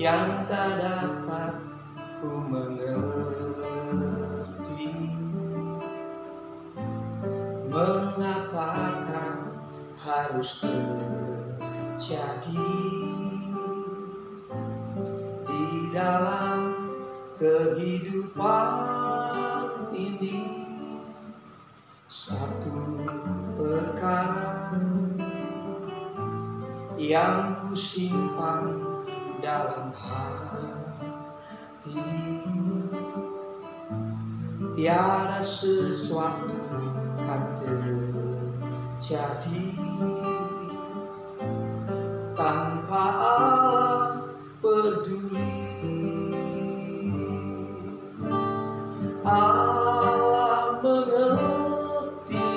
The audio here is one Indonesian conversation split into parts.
yang tak dapat ku mengerti. Mengapakah harus terjadi di dalam kehidupan ini? Satu perkara yang ku simpan dalam hati, tiada sesuatu kan terjadi tanpa Allah peduli. Allah mengerti,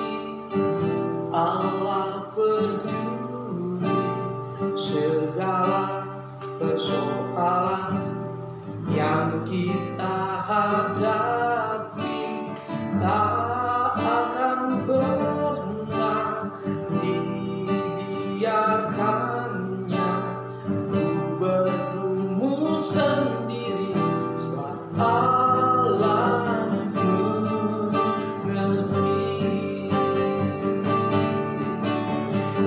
Allah peduli segala persoalan yang kita hadapi. Tak akan pernah dibiarkannya ku bergumul sendiri, sebab Allah mengerti.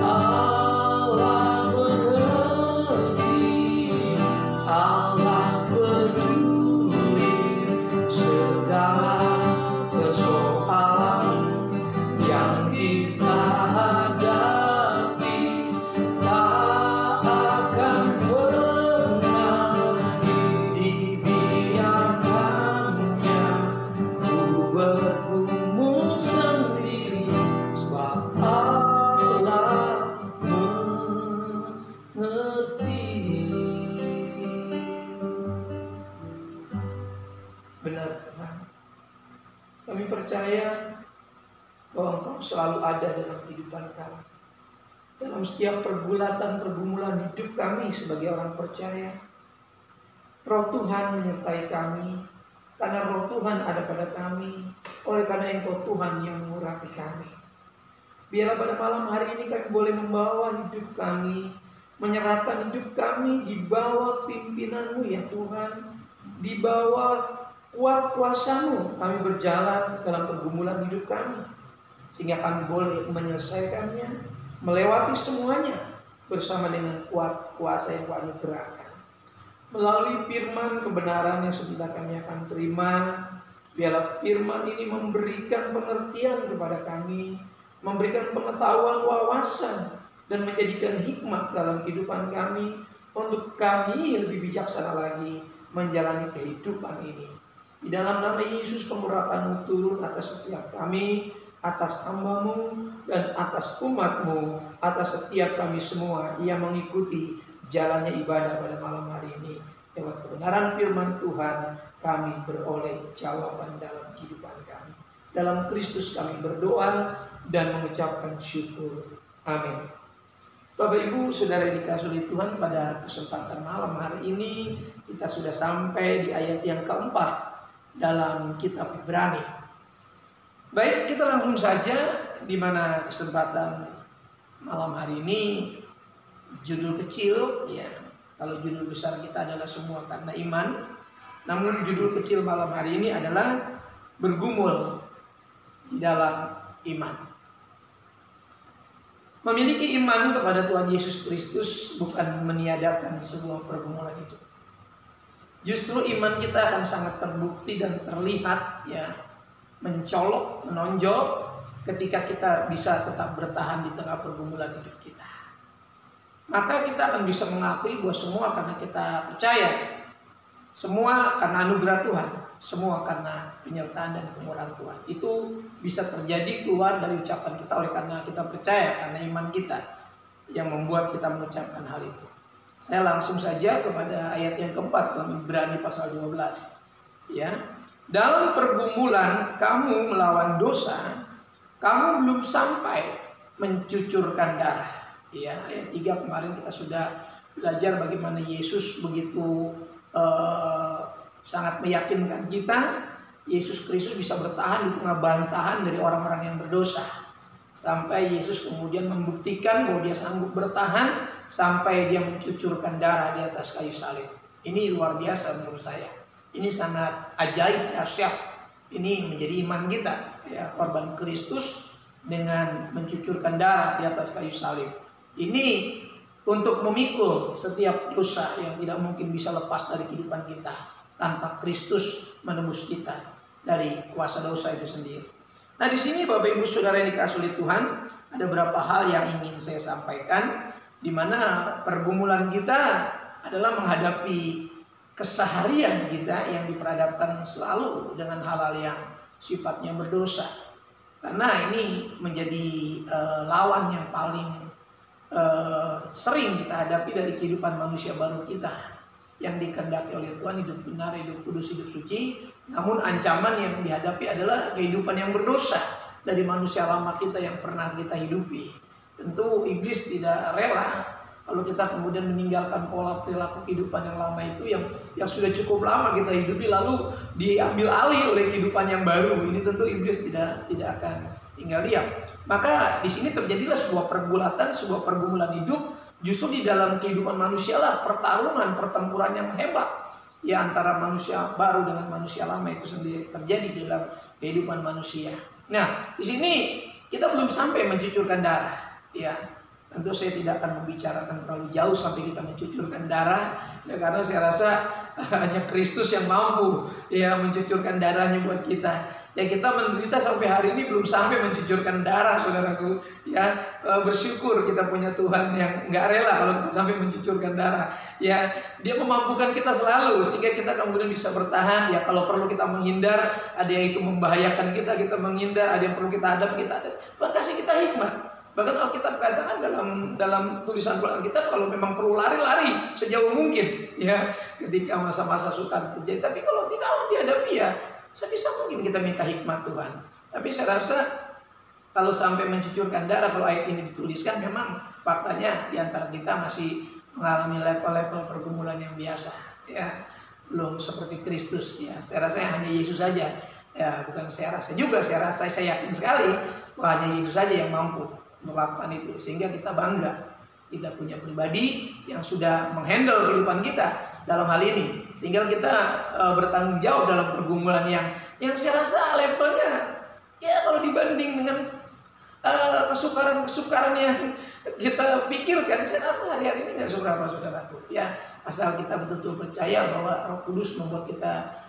Allah mengerti, Allah peduli segala persoalan yang kita hadapi. Tak akan pernah dibiarkannya ku bergumul sendiri, sebab Allah mengerti. Benar Tuhan, kami percaya bahwa Engkau selalu ada dalam kehidupan kami, dalam setiap pergulatan-pergumulan hidup kami sebagai orang percaya. Roh Tuhan menyertai kami, karena Roh Tuhan ada pada kami, oleh karena Engkau Tuhan yang mengurapi kami. Biarlah pada malam hari ini kami boleh membawa hidup kami, menyerahkan hidup kami di bawah pimpinan-Mu ya Tuhan, di bawah kuat kuasa-Mu kami berjalan dalam pergumulan hidup kami, sehingga kami boleh menyelesaikannya, melewati semuanya bersama dengan kuat kuasa yang Kau anugerahkan. Melalui firman kebenaran yang sebentar kami akan terima, biarlah firman ini memberikan pengertian kepada kami, memberikan pengetahuan wawasan, dan menjadikan hikmat dalam kehidupan kami, untuk kami lebih bijaksana lagi menjalani kehidupan ini. Di dalam nama Yesus, pengurapan-Mu turun atas setiap kami, atas hamba-Mu dan atas umat-Mu, atas setiap kami semua yang mengikuti jalannya ibadah pada malam hari ini. Lewat kebenaran firman Tuhan, kami beroleh jawaban dalam kehidupan kami. Dalam Kristus kami berdoa dan mengucapkan syukur. Amin. Bapak Ibu Saudara yang dikasihi oleh Tuhan, pada kesempatan malam hari ini kita sudah sampai di ayat yang keempat dalam kitab Ibrani. Baik, kita langsung saja, di mana kesempatan malam hari ini judul kecil ya. Kalau judul besar kita adalah Semua Karena Iman, namun judul kecil malam hari ini adalah Bergumul di dalam Iman. Memiliki iman kepada Tuhan Yesus Kristus bukan meniadakan sebuah pergumulan hidup. Justru iman kita akan sangat terbukti dan terlihat ya, mencolok, menonjol ketika kita bisa tetap bertahan di tengah pergumulan hidup kita. Maka kita akan bisa mengakui bahwa semua karena kita percaya, semua karena anugerah Tuhan, semua karena penyertaan dan kemurahan Tuhan. Itu bisa terjadi keluar dari ucapan kita oleh karena kita percaya, karena iman kita yang membuat kita mengucapkan hal itu. Saya langsung saja kepada ayat yang keempat dalam Ibrani pasal 12. Ya, dalam pergumulan kamu melawan dosa, kamu belum sampai mencucurkan darah. Ya, ayat 3 kemarin kita sudah belajar bagaimana Yesus begitu sangat meyakinkan kita. Yesus Kristus bisa bertahan di tengah bantahan dari orang-orang yang berdosa. Sampai Yesus kemudian membuktikan bahwa dia sanggup bertahan sampai dia mencucurkan darah di atas kayu salib. Ini luar biasa menurut saya. Ini sangat ajaib, dahsyat. Ini menjadi iman kita, ya, korban Kristus dengan mencucurkan darah di atas kayu salib. Ini untuk memikul setiap dosa yang tidak mungkin bisa lepas dari kehidupan kita tanpa Kristus menebus kita dari kuasa dosa itu sendiri. Nah, di sini Bapak Ibu Saudara yang dikasihi oleh Tuhan, ada beberapa hal yang ingin saya sampaikan, di mana pergumulan kita adalah menghadapi keseharian kita yang diperhadapkan selalu dengan hal-hal yang sifatnya berdosa. Karena ini menjadi lawan yang paling sering kita hadapi dari kehidupan manusia baru kita, yang dikehendaki oleh Tuhan, hidup benar, hidup kudus, hidup suci. Namun ancaman yang dihadapi adalah kehidupan yang berdosa dari manusia lama kita yang pernah kita hidupi. Tentu iblis tidak rela kalau kita kemudian meninggalkan pola perilaku kehidupan yang lama itu, yang sudah cukup lama kita hidupi, lalu diambil alih oleh kehidupan yang baru. Ini tentu iblis tidak akan tinggal diam. Maka di sini terjadilah sebuah pergulatan, sebuah pergumulan hidup. Justru di dalam kehidupan manusia lah pertarungan, pertempuran yang hebat, ya, antara manusia baru dengan manusia lama itu sendiri terjadi dalam kehidupan manusia. Nah, di sini kita belum sampai mencucurkan darah, ya. Tentu saya tidak akan membicarakan terlalu jauh sampai kita mencucurkan darah, ya, karena saya rasa hanya Kristus yang mampu, ya, mencucurkan darahnya buat kita. Ya, kita menderita sampai hari ini belum sampai mencucurkan darah, saudaraku. Ya, bersyukur kita punya Tuhan yang nggak rela kalau kita sampai mencucurkan darah. Ya, Dia memampukan kita selalu sehingga kita kemudian bisa bertahan. Ya, kalau perlu kita menghindar, ada yang itu membahayakan kita menghindar. Ada yang perlu kita hadapi, kita hadapi. Tuhan kasih kita hikmat. Bahkan Alkitab katakan dalam tulisan Alkitab, kalau memang perlu lari sejauh mungkin, ya, ketika masa-masa sukar terjadi. Tapi kalau tidak mau dihadapi, ya sebisa mungkin kita minta hikmat Tuhan. Tapi saya rasa kalau sampai mencucurkan darah, kalau ayat ini dituliskan, memang faktanya di antara kita masih mengalami level-level pergumulan yang biasa, ya, belum seperti Kristus, ya. Saya rasa hanya Yesus saja, ya, bukan saya rasa juga, saya yakin sekali bahwa hanya Yesus saja yang mampu melakukan itu, sehingga kita bangga kita punya pribadi yang sudah menghandle kehidupan kita dalam hal ini. Tinggal kita bertanggung jawab dalam pergumulan yang saya rasa levelnya, ya, kalau dibanding dengan kesukaran yang kita pikirkan, saya rasa hari-hari ini nggak seberapa, saudaraku. Ya, asal kita betul-betul percaya bahwa Roh Kudus membuat kita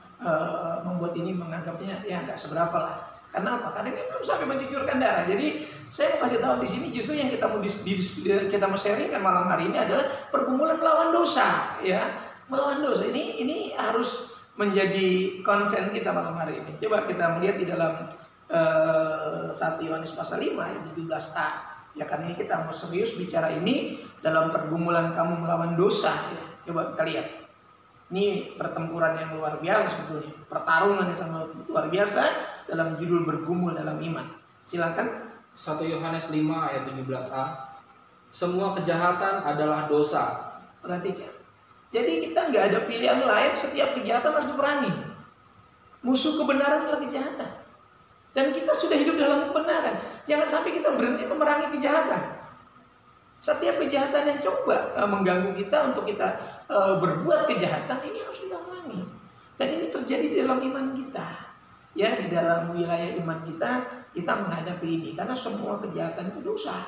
membuat ini menganggapnya ya nggak seberapa lah. Karena apa? Karena ini belum sampai mencucurkan darah. Jadi saya mau kasih tahu di sini justru yang kita mau sharingkan malam hari ini adalah pergumulan melawan dosa, ya, melawan dosa. Ini harus menjadi konsen kita malam hari ini. Coba kita melihat di dalam 1 Yohanes pasal 5 ayat 17a. Ya, karena ini kita mau serius bicara ini dalam pergumulan kamu melawan dosa, ya. Coba kita lihat. Ini pertempuran yang luar biasa sebetulnya. Pertarungan yang sangat luar biasa dalam judul bergumul dalam iman. Silakan. 1 Yohanes 5 ayat 17a. Semua kejahatan adalah dosa. Perhatikan. Jadi kita nggak ada pilihan lain, setiap kejahatan harus diperangi. Musuh kebenaran adalah kejahatan. Dan kita sudah hidup dalam kebenaran. Jangan sampai kita berhenti memerangi kejahatan. Setiap kejahatan yang coba mengganggu kita untuk kita berbuat kejahatan, ini harus kita perangi. Dan ini terjadi di dalam iman kita. Ya, di dalam wilayah iman kita menghadapi ini. Karena semua kejahatan itu dosa.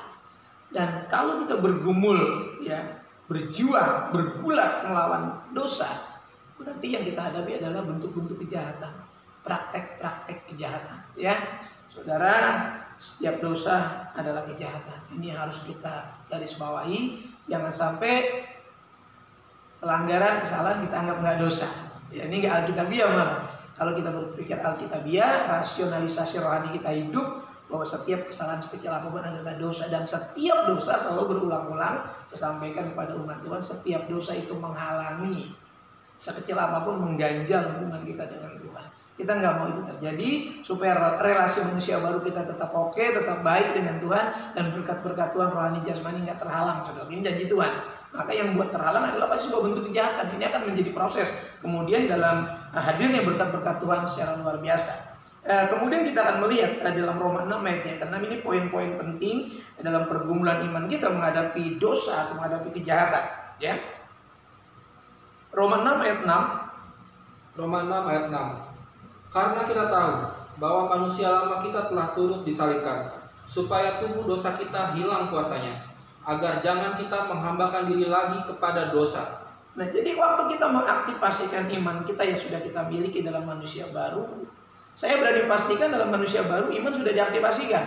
Dan kalau kita bergumul, ya, berjuang, bergulat melawan dosa, berarti yang kita hadapi adalah bentuk-bentuk kejahatan, praktek-praktek kejahatan, ya. Saudara, setiap dosa adalah kejahatan. Ini harus kita garis bawahi. Jangan sampai pelanggaran, kesalahan kita anggap nggak dosa. Ya, ini nggak alkitabiah malah. Kalau kita berpikir alkitabiah, rasionalisasi rohani kita hidup bahwa setiap kesalahan sekecil apapun adalah dosa, dan setiap dosa selalu berulang-ulang. Saya sampaikan kepada umat Tuhan, setiap dosa itu menghalangi, sekecil apapun mengganjal hubungan kita dengan Tuhan. Kita nggak mau itu terjadi, supaya relasi manusia baru kita tetap oke, tetap baik dengan Tuhan, dan berkat-berkat Tuhan rohani jasmani nggak terhalang, saudara. Ini janji Tuhan. Maka yang buat terhalang adalah pasti sebuah bentuk kejahatan. Ini akan menjadi proses kemudian dalam hadirnya berkat-berkat Tuhan secara luar biasa. Kemudian kita akan melihat dalam Roma 6 ayat yang ke-6, ini poin-poin penting dalam pergumulan iman kita menghadapi dosa atau menghadapi kejahatan, ya. Roma 6 ayat 6. Roma 6 ayat 6. Karena kita tahu bahwa manusia lama kita telah turut disalibkan, supaya tubuh dosa kita hilang kuasanya, agar jangan kita menghambakan diri lagi kepada dosa. Nah, jadi waktu kita mengaktifasikan iman kita yang sudah kita miliki dalam manusia baru, saya berani pastikan dalam manusia baru iman sudah diaktifasikan.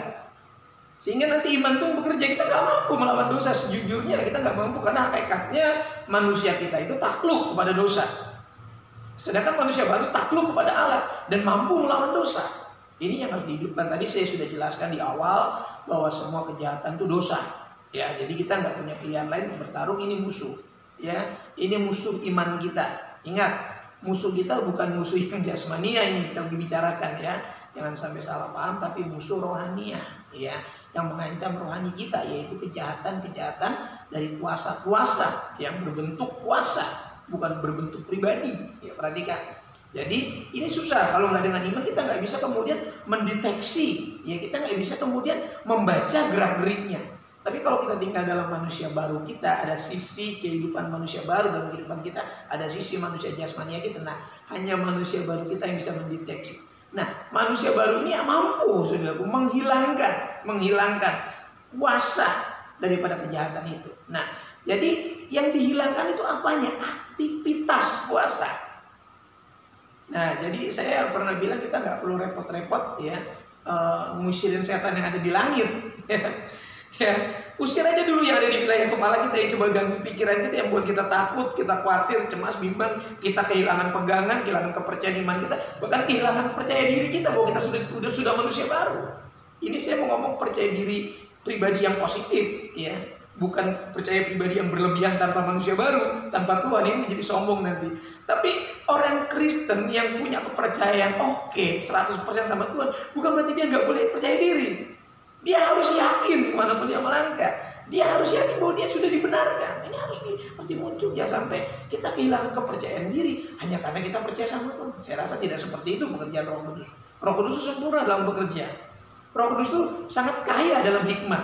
Sehingga nanti iman itu bekerja, kita nggak mampu melawan dosa. Sejujurnya kita nggak mampu, karena hakikatnya manusia kita itu takluk kepada dosa. Sedangkan manusia baru takluk kepada Allah dan mampu melawan dosa. Ini yang harus dihidupkan. Tadi saya sudah jelaskan di awal bahwa semua kejahatan itu dosa. Ya, jadi kita nggak punya pilihan lain untuk bertarung. Ini musuh. Ya, ini musuh iman kita. Ingat, musuh kita bukan musuh yang jasmania ini kita lagi bicarakan ya. Jangan sampai salah paham, tapi musuh rohania ya, yang mengancam rohani kita, yaitu kejahatan-kejahatan dari kuasa-kuasa yang berbentuk kuasa, bukan berbentuk pribadi. Ya, perhatikan. Jadi ini susah kalau nggak dengan iman, kita nggak bisa kemudian mendeteksi, ya kita nggak bisa kemudian membaca gerak-geriknya. Tapi kalau kita tinggal dalam manusia baru kita, ada sisi kehidupan manusia baru dalam kehidupan kita, ada sisi manusia jasmania kita. Nah, hanya manusia baru kita yang bisa mendeteksi. Nah, manusia baru ini yang mampu, saudaraku, menghilangkan kuasa daripada kejahatan itu. Nah, jadi yang dihilangkan itu apanya? Aktivitas kuasa. Nah, jadi saya pernah bilang kita nggak perlu repot-repot ya, ngusirin setan yang ada di langit. Ya, usir aja dulu yang ada di wilayah kepala kita yang coba ganggu pikiran kita, yang buat kita takut, kita khawatir, cemas, bimbang, kita kehilangan pegangan, kehilangan kepercayaan iman kita, bahkan kehilangan percaya diri kita bahwa kita sudah manusia baru. Ini saya mau ngomong percaya diri pribadi yang positif, ya, bukan percaya pribadi yang berlebihan tanpa manusia baru, tanpa Tuhan, ini menjadi sombong nanti. Tapi orang Kristen yang punya kepercayaan 100% sama Tuhan, bukan berarti dia nggak boleh percaya diri. Dia harus yakin dimanapun dia melangkah. Dia harus yakin bahwa dia sudah dibenarkan. Ini harus dimuncul. Jangan sampai kita kehilangan kepercayaan diri hanya karena kita percaya sama Tuhan. Saya rasa tidak seperti itu pekerjaan Roh Kudus. Roh Kudus itu sempurna dalam bekerja. Roh Kudus itu sangat kaya dalam hikmat.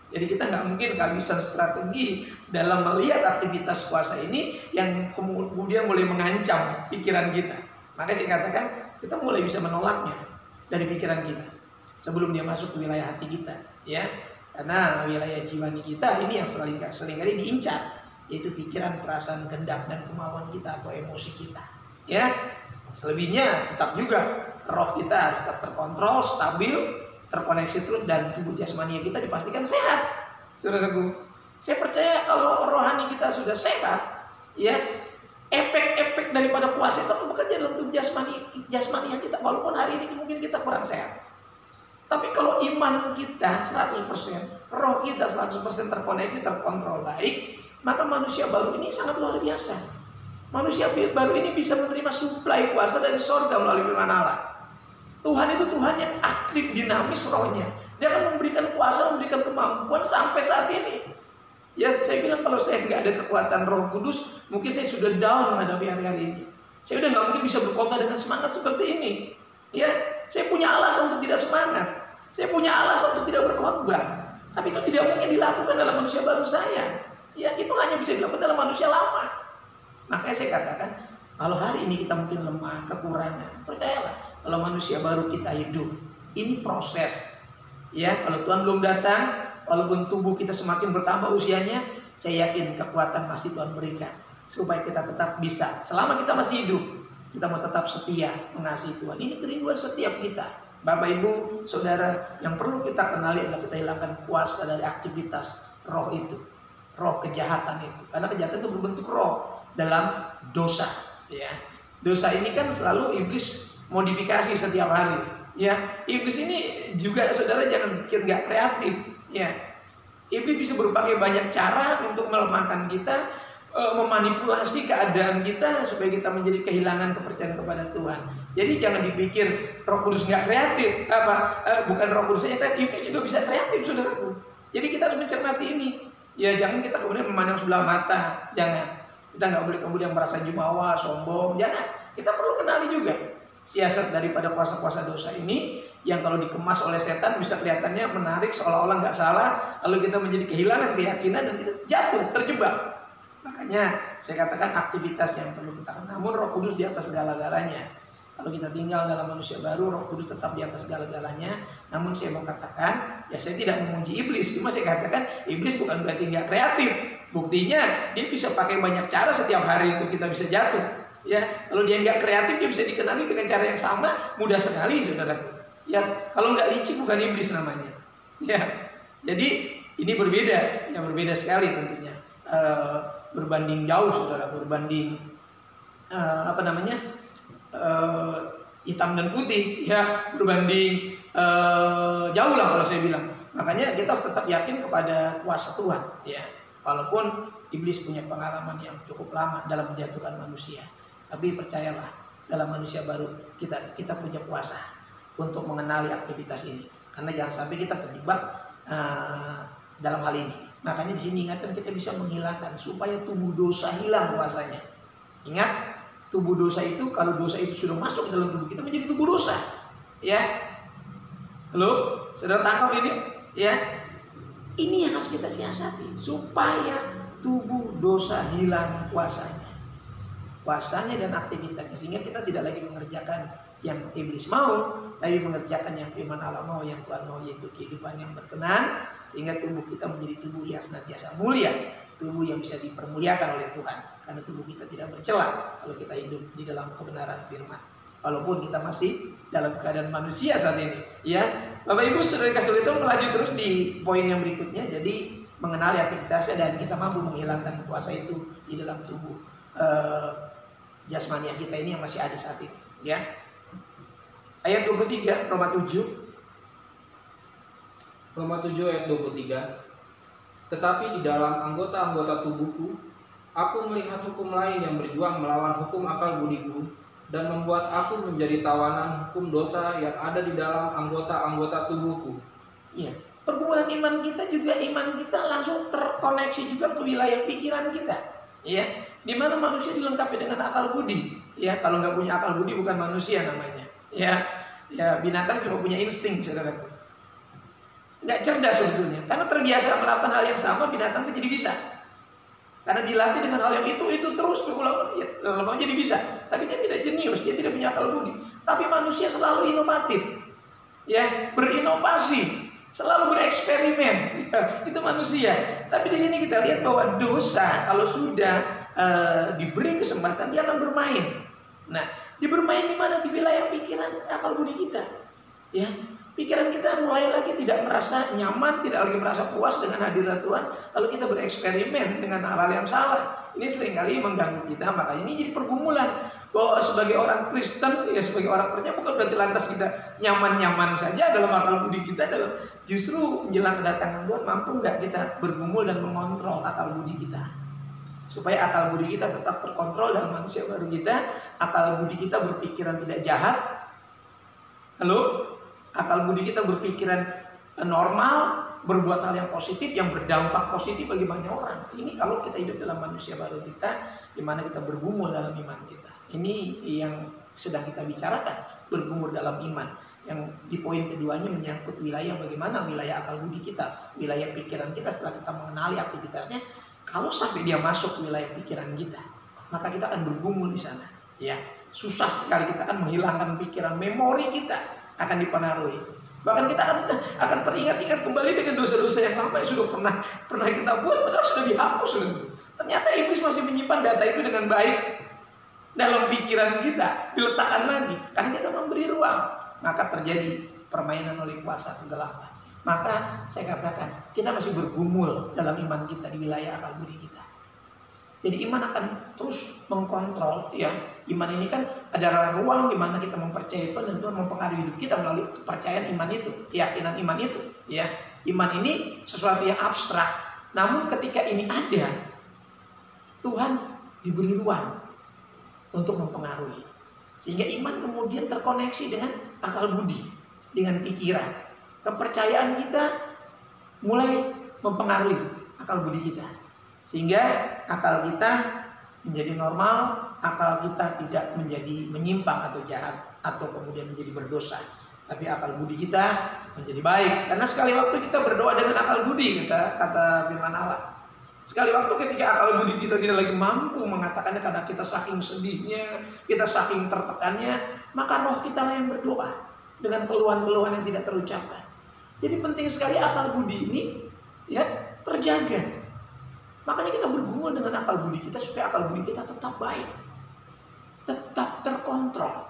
Jadi kita nggak mungkin kehabisan strategi dalam melihat aktivitas kuasa ini yang kemudian mulai mengancam pikiran kita. Maka saya katakan kita mulai bisa menolaknya dari pikiran kita sebelum dia masuk ke wilayah hati kita, ya. Karena wilayah jiwani kita ini yang seringkali diincar, yaitu pikiran, perasaan, kehendak dan kemauan kita atau emosi kita, ya. Selebihnya tetap juga roh kita harus tetap terkontrol, stabil, terkoneksi terus, dan tubuh jasmani kita dipastikan sehat. Saudaraku, saya percaya kalau rohani kita sudah sehat, ya, efek-efek daripada puasa itu bekerja dalam tubuh jasmani kita, walaupun hari ini mungkin kita kurang sehat. Tapi kalau iman kita 100%, roh kita 100% terkoneksi, terkontrol baik, maka manusia baru ini sangat luar biasa. Manusia baru ini bisa menerima suplai kuasa dari surga melalui firman Allah. Tuhan itu Tuhan yang aktif, dinamis rohnya. Dia akan memberikan kuasa, memberikan kemampuan sampai saat ini. Ya, saya bilang kalau saya nggak ada kekuatan Roh Kudus, mungkin saya sudah down menghadapi hari-hari ini. Saya udah nggak mungkin bisa berkhotbah dengan semangat seperti ini. Ya, saya punya alasan untuk tidak semangat. Saya punya alasan untuk tidak berkhotbah. Tapi itu tidak mungkin dilakukan dalam manusia baru saya. Ya, itu hanya bisa dilakukan dalam manusia lama. Makanya saya katakan, kalau hari ini kita mungkin lemah, kekurangan, percayalah, kalau manusia baru kita hidup, ini proses. Ya, kalau Tuhan belum datang, walaupun tubuh kita semakin bertambah usianya, saya yakin kekuatan pasti Tuhan berikan supaya kita tetap bisa. Selama kita masih hidup, kita mau tetap setia mengasihi Tuhan. Ini kerinduan setiap kita. Bapak, Ibu, Saudara, yang perlu kita kenali adalah kita hilangkan kuasa dari aktivitas roh itu, roh kejahatan itu. Karena kejahatan itu berbentuk roh dalam dosa. Ya, dosa ini kan selalu iblis modifikasi setiap hari. Ya, iblis ini juga, saudara, jangan pikir nggak kreatif. Ya, iblis bisa berbagai banyak cara untuk melemahkan kita, memanipulasi keadaan kita supaya kita menjadi kehilangan kepercayaan kepada Tuhan. Jadi jangan dipikir Roh Kudus nggak kreatif, bukan Roh Kudus saja kreatif, iblis juga bisa kreatif, saudaraku. Jadi kita harus mencermati ini. Ya, jangan kita kemudian memandang sebelah mata, jangan. Kita nggak boleh kemudian merasa jumawa, sombong, jangan. Kita perlu kenali juga siasat daripada kuasa-kuasa dosa ini yang kalau dikemas oleh setan bisa kelihatannya menarik, seolah-olah nggak salah, lalu kita menjadi kehilangan keyakinan dan kita jatuh, terjebak. Maka Makanya saya katakan aktivitas yang perlu kita lakukan. Namun Roh Kudus di atas segala-galanya. Kalau kita tinggal dalam manusia baru, Roh Kudus tetap di atas segala-galanya. Namun saya mau katakan, ya saya tidak memuji iblis. Cuma saya katakan iblis bukan berarti nggak kreatif. Buktinya dia bisa pakai banyak cara setiap hari untuk kita bisa jatuh. Ya, kalau dia nggak kreatif, dia bisa dikenali dengan cara yang sama, mudah sekali, saudara. Ya, kalau nggak licik bukan iblis namanya. Ya, jadi ini berbeda, ya berbeda sekali tentunya. Berbanding jauh, saudara, berbanding hitam dan putih, ya berbanding jauh lah kalau saya bilang. Makanya kita harus tetap yakin kepada kuasa Tuhan, ya. Walaupun iblis punya pengalaman yang cukup lama dalam menjatuhkan manusia, tapi percayalah, dalam manusia baru kita punya kuasa untuk mengenali aktivitas ini. Karena jangan sampai kita terjebak dalam hal ini. Makanya di sini ingatkan kita bisa menghilangkan supaya tubuh dosa hilang kuasanya. Ingat, tubuh dosa itu kalau dosa itu sudah masuk dalam tubuh kita menjadi tubuh dosa. Ya. Halo, saudara tangkap ini? Ya. Ini yang harus kita siasati supaya tubuh dosa hilang kuasanya. Kuasanya dan aktivitasnya, sehingga kita tidak lagi mengerjakan yang iblis mau, tapi mengerjakan yang firman Allah mau, yang Tuhan mau, yaitu kehidupan yang berkenan, sehingga tubuh kita menjadi tubuh yang senantiasa mulia, tubuh yang bisa dipermuliakan oleh Tuhan, karena tubuh kita tidak bercela kalau kita hidup di dalam kebenaran firman, walaupun kita masih dalam keadaan manusia saat ini. Ya, Bapak Ibu saudara kasih itu melaju terus di poin yang berikutnya, jadi mengenali aktivitasnya dan kita mampu menghilangkan kuasa itu di dalam tubuh jasmani kita ini yang masih ada saat ini. Ya. Ayat 23, Roma 7. Roma 7 ayat 23. Tetapi di dalam anggota-anggota tubuhku, aku melihat hukum lain yang berjuang melawan hukum akal budiku dan membuat aku menjadi tawanan hukum dosa yang ada di dalam anggota-anggota tubuhku. Iya, pergumulan iman kita juga, iman kita langsung terkoneksi juga ke wilayah pikiran kita. Ya, di mana manusia dilengkapi dengan akal budi. Ya, kalau nggak punya akal budi bukan manusia namanya. Ya, binatang cuma punya insting, saudaraku. Nggak cerdas sebetulnya, karena terbiasa melakukan hal yang sama, binatang itu jadi bisa. Karena dilatih dengan hal yang itu terus berulang, ya, lama jadi bisa. Tapi dia tidak jenius, dia tidak punya akal budi. Tapi manusia selalu inovatif, ya, berinovasi, selalu bereksperimen. Ya, itu manusia. Tapi di sini kita lihat bahwa dosa kalau sudah diberi kesempatan dia akan bermain. Nah, bermain di mana? Di wilayah pikiran, akal budi kita. Ya, pikiran kita mulai lagi tidak merasa nyaman, tidak lagi merasa puas dengan hadirat Tuhan. Lalu kita bereksperimen dengan hal-hal yang salah. Ini seringkali mengganggu kita. Makanya ini jadi pergumulan. Bahwa sebagai orang Kristen, ya sebagai orang percaya, bukan berarti lantas kita nyaman-nyaman saja dalam akal budi kita. Justru menjelang kedatangan Tuhan, mampu nggak kita bergumul dan mengontrol akal budi kita, supaya akal budi kita tetap terkontrol dalam manusia baru kita. Akal budi kita berpikiran tidak jahat. Halo? Akal budi kita berpikiran normal, berbuat hal yang positif, yang berdampak positif bagi banyak orang. Ini kalau kita hidup dalam manusia baru kita, di mana kita bergumul dalam iman kita. Ini yang sedang kita bicarakan, bergumul dalam iman. Yang di poin keduanya menyangkut wilayah, bagaimana wilayah akal budi kita, wilayah pikiran kita setelah kita mengenali aktivitasnya. Kalau sampai dia masuk ke wilayah pikiran kita, maka kita akan bergumul di sana. Ya, susah sekali kita akan menghilangkan pikiran, memori kita akan dipengaruhi. Bahkan kita akan teringat-ingat kembali dengan dosa-dosa yang lama yang sudah pernah kita buat, padahal sudah dihapus. Ternyata iblis masih menyimpan data itu dengan baik dalam pikiran kita, diletakkan lagi karena kita memberi ruang, maka terjadi permainan oleh kuasa kegelapan. Maka saya katakan kita masih bergumul dalam iman kita di wilayah akal budi kita. Jadi iman akan terus mengkontrol, ya. Iman ini kan adalah ruang di mana kita mempercayai Tuhan dan Tuhan mempengaruhi hidup kita melalui kepercayaan iman itu, keyakinan iman itu, ya. Iman ini sesuatu yang abstrak. Namun ketika ini ada, Tuhan diberi ruang untuk mempengaruhi. Sehingga iman kemudian terkoneksi dengan akal budi, dengan pikiran. Kepercayaan kita mulai mempengaruhi akal budi kita. Sehingga akal kita menjadi normal, akal kita tidak menjadi menyimpang atau jahat atau kemudian menjadi berdosa. Tapi akal budi kita menjadi baik. Karena sekali waktu kita berdoa dengan akal budi, kata firman Allah. Sekali waktu ketika akal budi kita tidak lagi mampu mengatakannya karena kita saking sedihnya, kita saking tertekannya, maka roh kita lah yang berdoa dengan keluhan-keluhan yang tidak terucapkan. Jadi penting sekali akal budi ini ya terjaga. Makanya kita bergumul dengan akal budi kita supaya akal budi kita tetap baik, tetap terkontrol,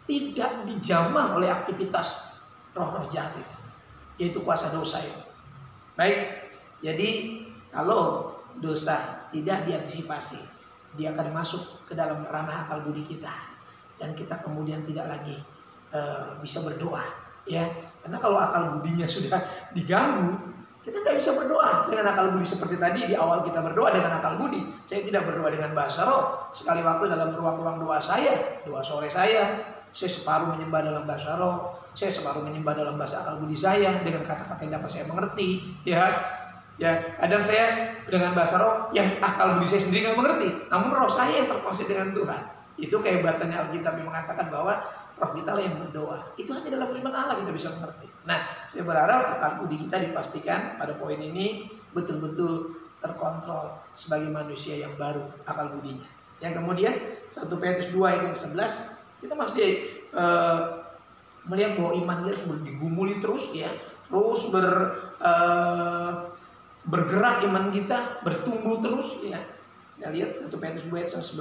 tidak dijamah oleh aktivitas roh-roh jahat itu, yaitu kuasa dosa itu. Baik, jadi kalau dosa tidak diantisipasi, dia akan masuk ke dalam ranah akal budi kita, dan kita kemudian tidak lagi bisa berdoa, ya. Karena kalau akal budinya sudah diganggu, kita nggak bisa berdoa dengan akal budi seperti tadi di awal kita berdoa dengan akal budi. Saya tidak berdoa dengan bahasa roh. Sekali waktu dalam ruang-ruang doa saya, doa sore saya separuh menyembah dalam bahasa roh, saya separuh menyembah dalam bahasa akal budi saya dengan kata-kata yang dapat saya mengerti, ya. Ya, kadang saya dengan bahasa roh yang akal budi saya sendiri nggak mengerti, namun roh saya yang terkoneksi dengan Tuhan. Itu kehebatannya Alkitab yang mengatakan bahwa roh kita lah yang berdoa. Itu hanya dalam firman Allah kita bisa mengerti. Nah, saya berharap akal budi kita dipastikan pada poin ini betul-betul terkontrol sebagai manusia yang baru akal budinya. Yang kemudian 1 Petrus 2 ayat yang 11 kita masih melihat bahwa iman kita harus digumuli terus, ya, terus bergerak iman kita, bertumbuh terus, ya. Kita lihat 1 Petrus 2 ayat 11.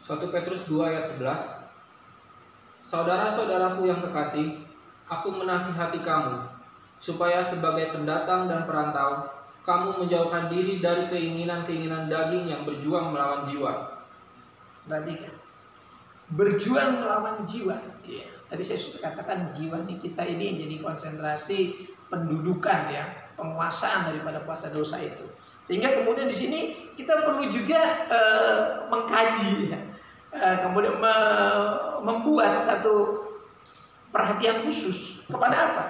1 Petrus 2 ayat 11. Saudara-saudaraku yang kekasih, aku menasihati kamu supaya sebagai pendatang dan perantau kamu menjauhkan diri dari keinginan-keinginan daging yang berjuang melawan jiwa. Perhatikan, berjuang melawan jiwa. Ya, tadi saya sudah katakan jiwa kita ini jadi konsentrasi pendudukan, ya, penguasaan daripada kuasa dosa itu. Sehingga kemudian di sini kita perlu juga mengkaji, ya. Kemudian membuat satu perhatian khusus kepada apa?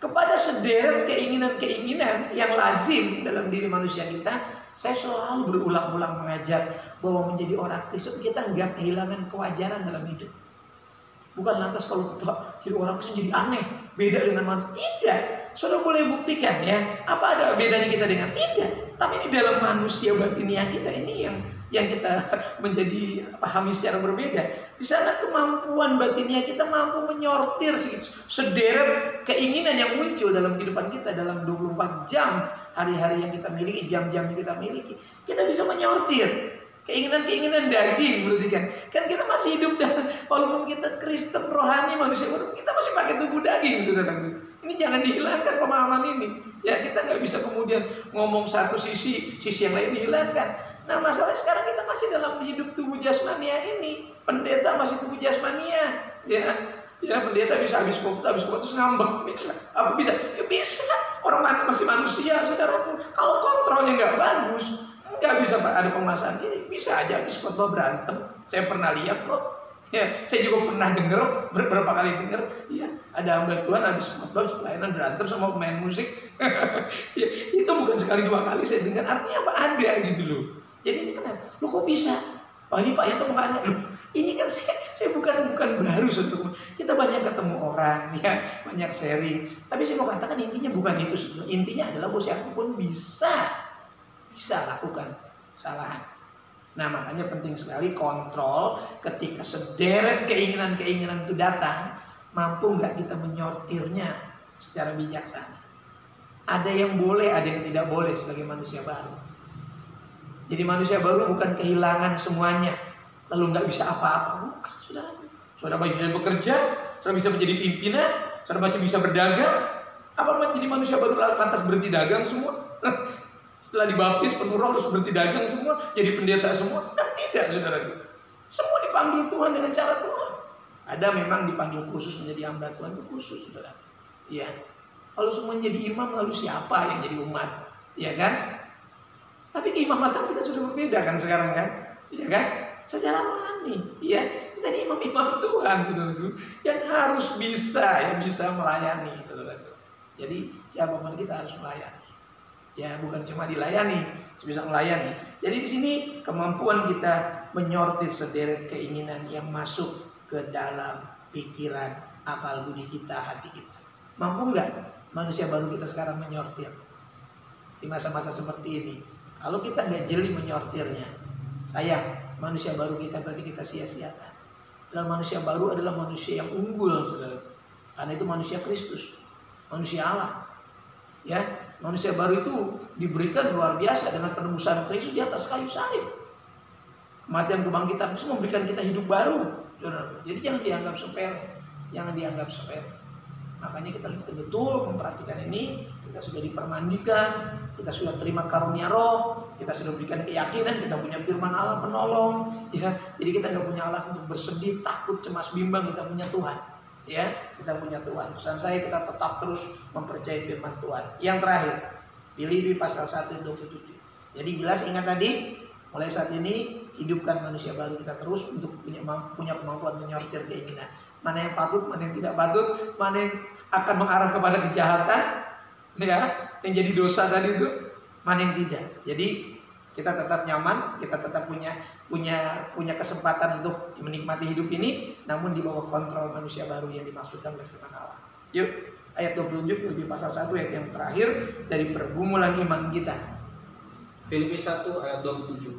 Kepada sederet keinginan-keinginan yang lazim dalam diri manusia kita. Saya selalu berulang-ulang mengajar bahwa menjadi orang Kristen kita nggak kehilangan kewajaran dalam hidup. Bukan lantas kalau kita jadi orang Kristen jadi aneh, beda dengan manusia. Tidak. Saudara boleh buktikan, ya, apa ada bedanya kita dengan tidak. Tapi di dalam manusia batiniah kita ini yang kita menjadi pahami secara berbeda. Di sana kemampuan batiniah kita mampu menyortir sederet keinginan yang muncul dalam kehidupan kita dalam 24 jam hari-hari yang kita miliki, jam-jam yang kita miliki. Kita bisa menyortir keinginan-keinginan daging, berarti kan kita masih hidup dan walaupun kita Kristen rohani manusia baru, kita masih pakai tubuh daging, saudara. Ini jangan dihilangkan pemahaman ini. Ya, kita nggak bisa kemudian ngomong satu sisi yang lain dihilangkan. Nah, masalahnya sekarang kita masih dalam hidup tubuh jasmania ini. Pendeta masih tubuh jasmania, ya. Ya, pendeta bisa habis khotbah terus ngambek, bisa. Apa bisa? Ya bisa. Orang masih manusia, saudaraku. Kalau kontrolnya nggak bagus, nggak bisa ada penguasaan ini. Bisa aja habis khotbah berantem. Saya pernah lihat kok. Ya, saya juga pernah dengar beberapa kali dengar. Ya, ada hamba Tuhan habis khotbah pelayanan berantem sama pemain musik. Ya, itu bukan sekali dua kali saya dengar. Artinya apa? Ada gitu loh. Jadi ini kenapa? Lu kok bisa? Oh, ini Pak yang temukannya. Loh, ini kan saya bukan baru sebetulnya. Kita banyak ketemu orang, ya, banyak sharing. Tapi saya mau katakan intinya bukan itu sebetulnya. Intinya adalah bahwa siapapun bisa lakukan kesalahan. Nah, makanya penting sekali kontrol ketika sederet keinginan-keinginan itu datang, mampu nggak kita menyortirnya secara bijaksana. Ada yang boleh, ada yang tidak boleh sebagai manusia baru. Jadi manusia baru bukan kehilangan semuanya, lalu nggak bisa apa-apa. Bukan, saudara. Saudara masih bisa bekerja, saudara bisa menjadi pimpinan, saudara masih bisa berdagang. Apa menjadi manusia baru lantas berhenti dagang semua? Setelah dibaptis penuh roh terus berhenti dagang semua, jadi pendeta semua? Tidak, saudara. Semua dipanggil Tuhan dengan cara Tuhan. Ada memang dipanggil khusus menjadi hamba Tuhan, itu khusus, saudara. Iya. Kalau semua jadi imam, lalu siapa yang jadi umat? Iya kan? Tapi keimamatan kita sudah berbeda kan sekarang kan? Iya kan? Secara rohani, ya. Kita ini imam-imam Tuhan, saudaraku, yang harus bisa melayani, saudaraku. Jadi siapapun kita harus melayani. Ya, bukan cuma dilayani, bisa melayani. Jadi di sini kemampuan kita menyortir sederet keinginan yang masuk ke dalam pikiran, akal budi kita, hati kita. Mampu nggak manusia baru kita sekarang menyortir di masa-masa seperti ini? Kalau kita nggak jeli menyortirnya, sayang, manusia baru kita berarti kita sia-siakan. Dan manusia baru adalah manusia yang unggul, saudara. Karena itu manusia Kristus, manusia Allah. Ya, manusia baru itu diberikan luar biasa dengan penebusan Kristus di atas kayu salib. Kematian kebangkitan Kristus memberikan kita hidup baru, saudara. Jadi jangan dianggap sepele, jangan dianggap sepele. Makanya kita betul-betul memperhatikan ini. Kita sudah dipermandikan, kita sudah terima karunia Roh, kita sudah berikan keyakinan, kita punya firman Allah penolong, ya. Jadi kita nggak punya alasan untuk bersedih, takut, cemas, bimbang. Kita punya Tuhan, ya. Kita punya Tuhan. Pesan saya, kita tetap terus mempercayai firman Tuhan. Yang terakhir, Filipi pasal 1:27. Jadi jelas, ingat tadi, mulai saat ini hidupkan manusia baru kita terus untuk punya kemampuan menyortir keinginan. Mana yang patut, mana yang tidak patut, mana yang akan mengarah kepada kejahatan, ya, yang jadi dosa tadi itu, mana yang tidak. Jadi kita tetap nyaman, kita tetap punya kesempatan untuk menikmati hidup ini, namun di bawah kontrol manusia baru yang dimaksudkan oleh firman Allah. Yuk, ayat 27 Filipi pasal 1 ayat yang terakhir dari pergumulan iman kita. Filipi 1 ayat 27.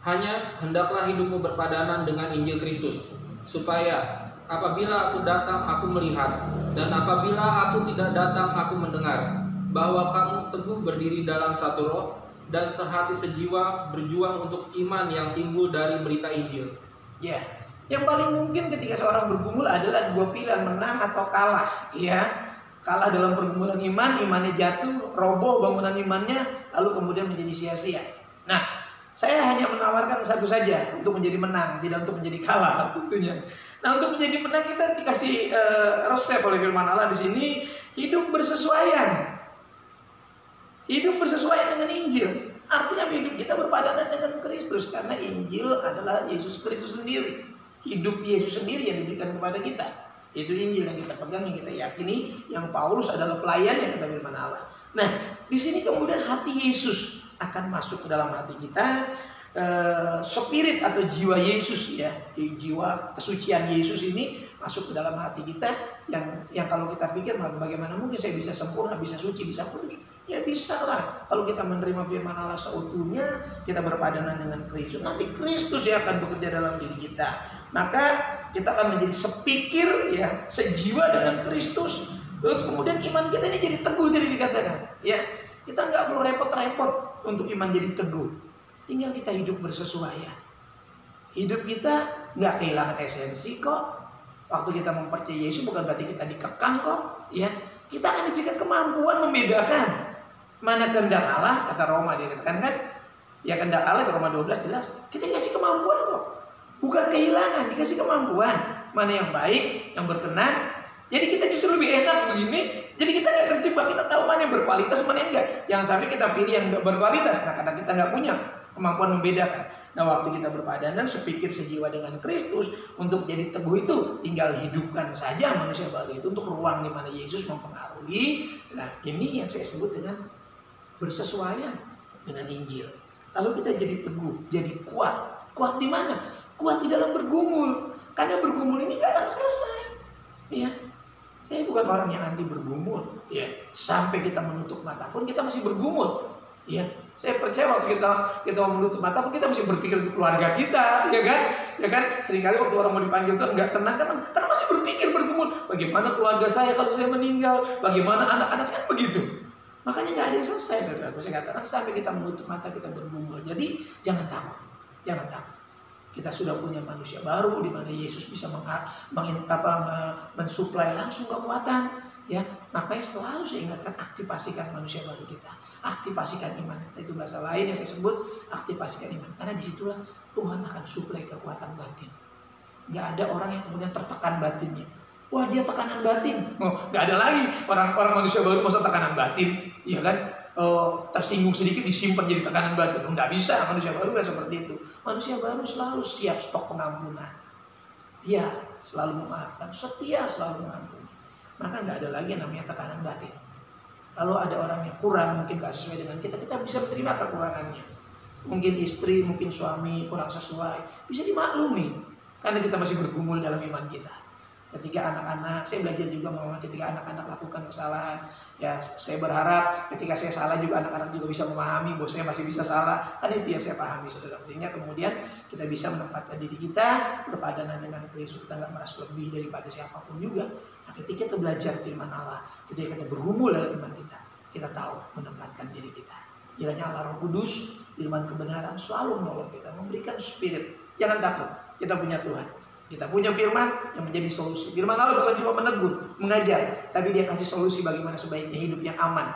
Hanya hendaklah hidupmu berpadanan dengan Injil Kristus, supaya apabila aku datang aku melihat, dan apabila aku tidak datang aku mendengar, bahwa kamu teguh berdiri dalam satu roh, dan sehati sejiwa berjuang untuk iman yang timbul dari berita Injil. Ya, yang paling mungkin ketika seorang bergumul adalah dua pilihan, menang atau kalah. Ya, kalah dalam pergumulan iman, imannya jatuh, roboh bangunan imannya, lalu kemudian menjadi sia-sia. Nah, saya hanya menawarkan satu saja untuk menjadi menang, tidak untuk menjadi kalah tentunya. Nah, untuk menjadi menang kita dikasih resep oleh firman Allah di sini, hidup bersesuaian. Hidup bersesuaian dengan Injil. Artinya hidup kita berpadanan dengan Kristus, karena Injil adalah Yesus Kristus sendiri. Hidup Yesus sendiri yang diberikan kepada kita. Itu Injil yang kita pegang, yang kita yakini, yang Paulus adalah pelayan yang kata firman Allah. Nah, di sini kemudian hati Yesus akan masuk ke dalam hati kita. Spirit atau jiwa Yesus, ya, jiwa kesucian Yesus ini masuk ke dalam hati kita, yang kalau kita pikir bagaimana mungkin saya bisa sempurna, bisa suci, bisa kudus. Ya bisa lah, kalau kita menerima firman Allah seutuhnya, kita berpadanan dengan Kristus, nanti Kristus yang akan bekerja dalam diri kita. Maka kita akan menjadi sepikir, ya, sejiwa dengan Kristus. Terus kemudian iman kita ini jadi teguh, tadi dikatakan, ya. Kita nggak perlu repot-repot untuk iman jadi teguh. Tinggal kita hidup bersesuaian. Hidup kita nggak kehilangan esensi kok. Waktu kita mempercayai Yesus bukan berarti kita dikekang kok. Ya, kita akan diberikan kemampuan membedakan mana kehendak Allah, kata Roma dia katakan kan. Ya, kehendak Allah itu Roma 12 jelas. Kita dikasih kemampuan kok. Bukan kehilangan, dikasih kemampuan. Mana yang baik, yang berkenan. Jadi kita justru lebih enak begini. Jadi kita nggak terjebak, kita tahu mana yang berkualitas, mana yang enggak. Jangan sampai kita pilih yang nggak berkualitas. Nah, karena kita nggak punya kemampuan membedakan. Nah, waktu kita berpadanan, sepikir sejiwa dengan Kristus, untuk jadi teguh itu tinggal hidupkan saja manusia baru itu untuk ruang di mana Yesus mempengaruhi. Nah, ini yang saya sebut dengan bersesuaian dengan Injil. Lalu kita jadi teguh, jadi kuat. Kuat di mana? Kuat di dalam bergumul. Karena bergumul ini nggak akan selesai. Ya. Saya bukan orang yang anti bergumul, ya. Sampai kita menutup mata pun kita masih bergumul, ya. Saya percaya waktu kita mau menutup mata pun kita masih berpikir untuk keluarga kita, ya kan? Ya kan? Seringkali waktu orang mau dipanggil Tuhan nggak tenang karena masih berpikir bergumul. Bagaimana keluarga saya kalau saya meninggal? Bagaimana anak-anak kan begitu? Makanya nggak ada yang selesai, saudara. Saya katakan sampai kita menutup mata kita bergumul. Jadi jangan takut, jangan takut. Kita sudah punya manusia baru di mana Yesus bisa mensuplai langsung kekuatan, ya. Makanya selalu saya ingatkan, aktifasikan manusia baru kita, aktifasikan iman kita. Itu bahasa lain yang saya sebut aktifasikan iman, karena disitulah Tuhan akan suplai kekuatan batin. Gak ada orang yang kemudian tertekan batinnya. Wah, dia tekanan batin. Oh, gak ada lagi orang manusia baru masa tekanan batin, ya kan? Tersinggung sedikit disimpan jadi tekanan batin. Nggak bisa, manusia baru nggak seperti itu. Manusia baru selalu siap stok pengampunan. Setia selalu memaafkan, setia selalu mengampuni. Maka nggak ada lagi yang namanya tekanan batin. Kalau ada orang yang kurang, mungkin nggak sesuai dengan kita bisa menerima kekurangannya. Mungkin istri, mungkin suami kurang sesuai, bisa dimaklumi. Karena kita masih bergumul dalam iman kita. ketika anak-anak, saya belajar juga Mama, ketika anak-anak lakukan kesalahan, ya saya berharap ketika saya salah juga anak-anak juga bisa memahami bahwa saya masih bisa salah. Kan itu yang saya pahami, saudara. Sehingga kemudian kita bisa menempatkan diri kita berpadanan dengan Kristus, kita nggak merasa lebih daripada siapapun juga. Nah, ketika kita belajar firman Allah, ketika kita bergumul dalam iman kita tahu menempatkan diri kita. Kiranya Allah Roh Kudus, firman kebenaran selalu menolong kita, memberikan spirit. Jangan takut, kita punya Tuhan. Kita punya firman yang menjadi solusi. Firman Allah bukan cuma menegur, mengajar, tapi dia kasih solusi bagaimana sebaiknya hidup yang aman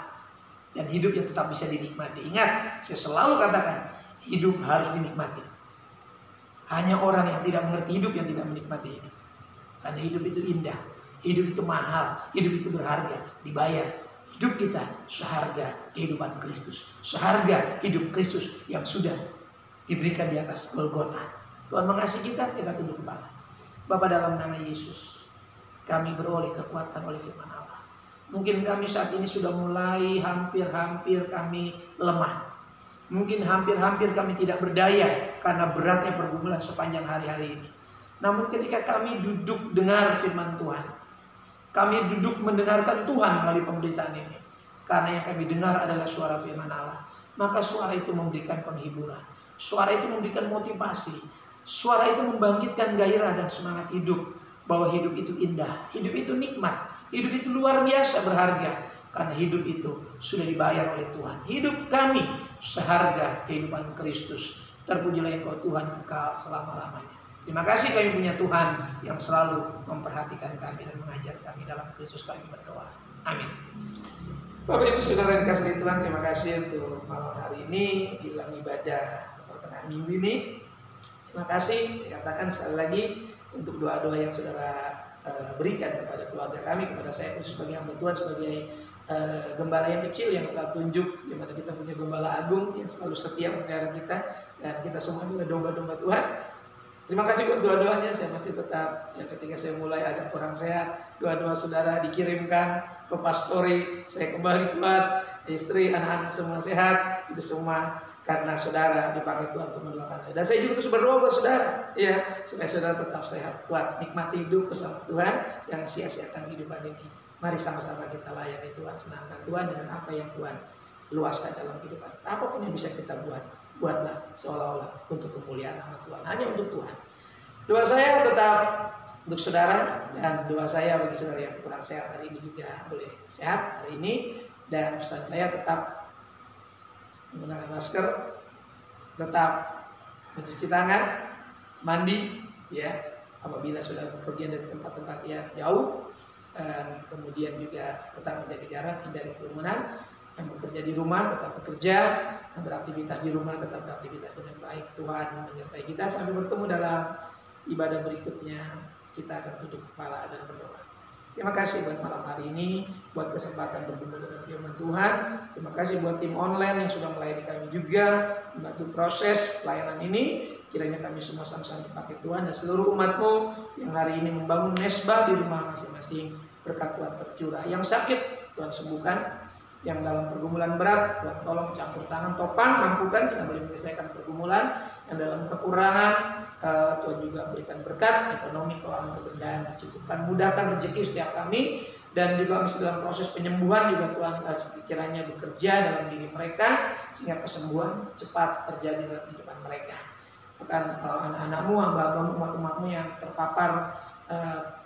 dan hidup yang tetap bisa dinikmati. Ingat, saya selalu katakan, hidup harus dinikmati. Hanya orang yang tidak mengerti hidup yang tidak menikmati hidup. Karena hidup itu indah, hidup itu mahal, hidup itu berharga, dibayar. Hidup kita seharga kehidupan Kristus, seharga hidup Kristus yang sudah diberikan di atas Golgota. Tuhan mengasihi kita tunduk kepala. Bapa, dalam nama Yesus, kami beroleh kekuatan oleh firman Allah. Mungkin kami saat ini sudah mulai hampir-hampir kami lemah. Mungkin hampir-hampir kami tidak berdaya karena beratnya pergumulan sepanjang hari-hari ini. Namun ketika kami duduk dengar firman Tuhan, kami duduk mendengarkan Tuhan melalui pemberitaan ini, karena yang kami dengar adalah suara firman Allah, maka suara itu memberikan penghiburan. Suara itu memberikan motivasi. Suara itu membangkitkan gairah dan semangat hidup, bahwa hidup itu indah, hidup itu nikmat, hidup itu luar biasa berharga, karena hidup itu sudah dibayar oleh Tuhan. Hidup kami seharga kehidupan Kristus. Terpujilah Engkau Tuhan kekal selama-lamanya. Terima kasih kami punya Tuhan yang selalu memperhatikan kami dan mengajar kami. Dalam Kristus kami berdoa. Amin. Bapak Ibu Saudara yang dikasihi Tuhan, terima kasih untuk malam hari ini di dalam ibadah pertengahan minggu ini. Terima kasih, saya katakan sekali lagi untuk doa-doa yang saudara berikan kepada keluarga kami, kepada saya khusus sebagai hamba Tuhan, sebagai gembala yang kecil yang Tuhan tunjuk, di mana kita punya gembala agung yang selalu setia memelihara kita, dan kita semua adalah domba-domba Tuhan. Terima kasih buat doa-doanya. Saya masih tetap, ya, ketika saya mulai agak kurang sehat, doa-doa saudara dikirimkan ke pastori, saya kembali kuat, istri, anak-anak semua sehat, itu semua karena saudara dipakai Tuhan untuk mendoakan saya. Dan saya juga terus berdoa buat saudara, ya, supaya saudara tetap sehat, kuat, nikmati hidup bersama Tuhan, jangan sia-siakan kehidupan ini. Mari sama-sama kita layani Tuhan, senangkan Tuhan dengan apa yang Tuhan luaskan dalam kehidupan. Apapun yang bisa kita buatlah seolah-olah untuk kemuliaan nama Tuhan, hanya untuk Tuhan. Doa saya tetap untuk saudara, dan doa saya bagi saudara yang kurang sehat hari ini juga boleh sehat hari ini. Dan pesan saya tetap menggunakan masker, tetap mencuci tangan, mandi, ya, apabila sudah bepergian dari tempat-tempat yang jauh, dan kemudian juga tetap menjaga jarak, hindari kerumunan. Yang bekerja di rumah tetap bekerja, yang beraktivitas di rumah tetap beraktivitas dengan baik. Tuhan menyertai kita. Sampai bertemu dalam ibadah berikutnya, kita akan tutup kepala dan berdoa. Terima kasih buat malam hari ini, buat kesempatan bergumul dengan firman Tuhan. Terima kasih buat tim online yang sudah melayani kami juga, membantu proses pelayanan ini. Kiranya kami semua sama-sama dipakai Tuhan, dan seluruh umat-Mu yang hari ini membangun mesbah di rumah masing-masing, berkat Tuhan tercurah. Yang sakit Tuhan sembuhkan, yang dalam pergumulan berat Tuhan tolong campur tangan, topang, mampukan sehingga boleh menyelesaikan pergumulan. Yang dalam kekurangan Tuhan juga berikan berkat ekonomi, keuangan, kebendaan, cukupkan, mudahkan rezeki setiap kami. Dan juga masih dalam proses penyembuhan juga Tuhan kiranya bekerja dalam diri mereka, sehingga kesembuhan cepat terjadi dalam kehidupan mereka. Bahkan anak-anakmu, hamba-hambamu, umat-umatmu yang terpapar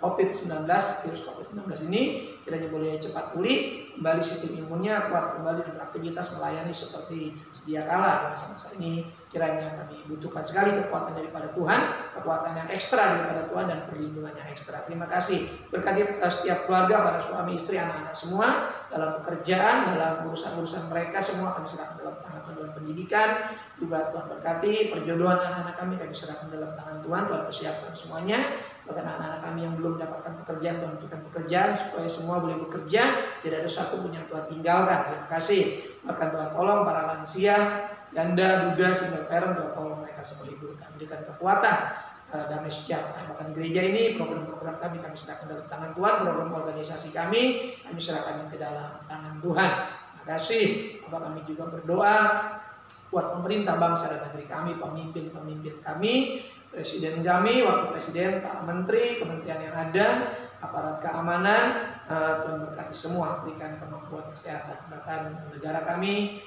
COVID-19, virus COVID-19 ini kiranya boleh cepat pulih, kembali sistem imunnya kuat, kembali dan beraktivitas melayani seperti sedia kala di masa-masa ini. Kiranya kami butuhkan sekali kekuatan daripada Tuhan, kekuatan yang ekstra daripada Tuhan, dan perlindungan yang ekstra. Terima kasih. Berkati setiap keluarga, para suami, istri, anak-anak semua dalam pekerjaan, dalam urusan-urusan mereka semua kami serahkan dalam tangan Tuhan. Dalam pendidikan juga Tuhan berkati, perjodohan anak-anak kami serahkan dalam tangan Tuhan. Tuhan persiapkan semuanya. Bahkan anak-anak kami yang belum mendapatkan pekerjaan, Tuhan berikan pekerjaan supaya semua boleh bekerja, tidak ada satu pun yang Tuhan tinggalkan. Terima kasih. Bahkan Tuhan tolong para lansia, janda, duda, single parent, Tuhan tolong mereka semua hiburkan, berikan kekuatan, damai sejahtera. Bahkan gereja ini, program-program kami serahkan dalam tangan Tuhan, program organisasi kami serahkan ke dalam tangan Tuhan. Terima kasih. Bapak, kami juga berdoa buat pemerintah bangsa dan negeri kami, pemimpin-pemimpin kami, Presiden kami, wakil presiden, para menteri, kementerian yang ada, aparat keamanan, Tuhan berkati semua, berikan kemampuan kesehatan. Bahkan negara kami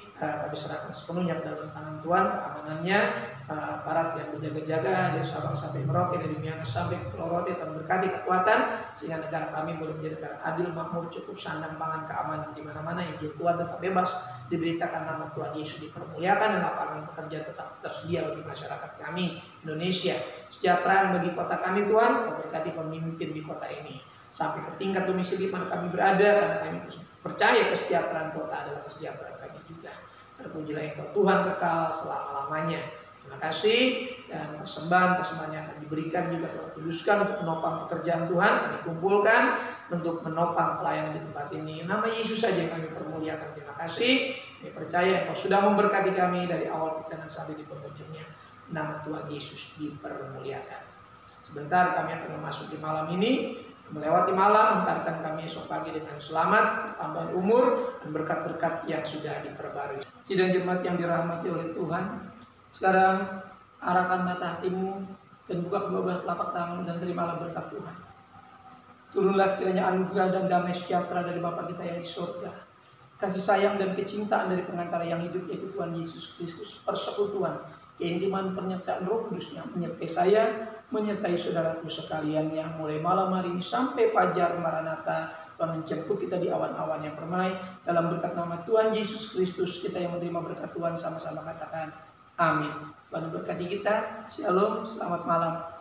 serahkan sepenuhnya ke dalam tangan Tuhan, keamanannya, aparat yang berjaga-jaga dari Sabang sampai Merauke, dari Miangas sampai ke Pulau Rote, Tuhan berkati kekuatan sehingga negara kami boleh menjadi negara adil, makmur, cukup, sandang, pangan, keamanan di mana-mana. Injil Tuhan tetap bebas diberitakan, nama Tuhan Yesus dipermuliakan, dan lapangan pekerjaan tetap tersedia bagi masyarakat kami Indonesia. Kesejahteraan bagi kota kami Tuhan, Kau berkati pemimpin di kota ini sampai ke tingkat domisili mana kami berada, karena kami percaya kesejahteraan kota adalah kesejahteraan kami juga. Terpujilah Engkau Tuhan kekal selama-lamanya. Terima kasih, dan persembahan yang akan diberikan juga Tuhan kuduskan untuk menopang pekerjaan Tuhan. Kami kumpulkan untuk menopang pelayanan di tempat ini. Nama Yesus saja yang kami permuliakan. Terima kasih. Kami percaya Engkau sudah memberkati kami dari awal perjalanan sampai di penghujungnya. Nama Tuhan Yesus dipermuliakan. Sebentar kami akan memasuki malam ini. Melewati malam, hantarkan kami esok pagi dengan selamat, tambahan umur, dan berkat-berkat yang sudah diperbarui. Sidang jemaat yang dirahmati oleh Tuhan, sekarang arahkan mata hatimu dan buka kedua belah telapak tangan dan terimalah berkat Tuhan. Turunlah kiranya anugerah dan damai sejahtera dari Bapa kita yang di surga, kasih sayang dan kecintaan dari pengantara yang hidup yaitu Tuhan Yesus Kristus, persekutuan, keintiman penyertaan Roh Kudusnya menyertai saya, menyertai saudaraku sekalian yang mulai malam hari ini sampai fajar Maranatha. Tuhan menjemput kita di awan-awan yang permai. Dalam berkat nama Tuhan Yesus Kristus, kita yang menerima berkat Tuhan sama-sama katakan amin. Tuhan berkati kita. Shalom, selamat malam.